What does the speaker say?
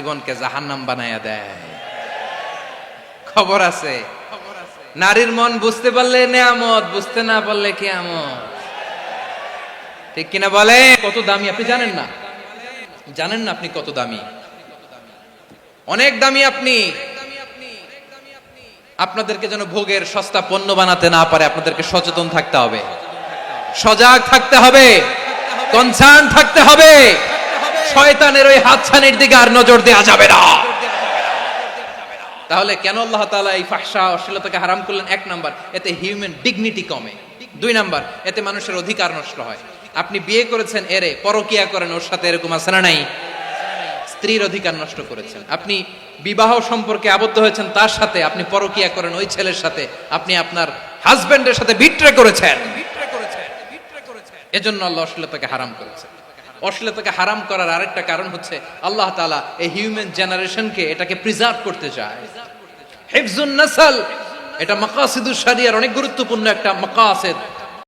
জীবনকে জাহান্নাম বানায়া দেয়। খবর আছে, নারীর মন বুঝতে পারলে নেয়ামত, বুঝতে না পারলে কিয়ামত। ঠিক কিনা বলে? কত দামি আপনি জানেন না, জানেন না আপনি কত দামি, অনেক দামি আপনি। আপনাদেরকে যেন ভোগের সস্তা পণ্য বানাতে না পারে, আপনাদেরকে সচেতন থাকতে হবে, সজাগ থাকতে হবে, কনসার্ন থাকতে হবে। শয়তানের ওই হাতছানির দিকে আর নজর দেওয়া যাবে না। তাহলে কেন আল্লাহ তাআলা এই ফাহশা অশ্লীলতাকে হারাম করলেন? এক নাম্বার, এতে হিউম্যান ডিগনিটি কমে। দুই নাম্বার, এতে মানুষের অধিকার নষ্ট হয়। আপনি বিয়ে করেছেন এরে, পরকিয়া করেন ওর সাথে, এরকম আছে না নাই? স্ত্রীর অধিকার নষ্ট করেছেন। আপনি বিবাহ সম্পর্কে আবদ্ধ হয়েছেন তার সাথে, আপনি পরকিয়া করেন ওই ছেলের সাথে, আপনি আপনার হাজবেন্ডের সাথে বিট্রে করেছেন। এজন্য আল্লাহ অশ্লীলতাকে হারাম করেছেন। অশ্লীলতাকে হারাম করার আরেকটা কারণ হচ্ছে আল্লাহ তাআলা এই হিউম্যান জেনারেশনকে এটাকে প্রিজার্ভ করতে চায়। হিফজুন নাসল, এটা মাকাসিদুশ শরিয়ার অনেক গুরুত্বপূর্ণ একটা মাকাসিদ।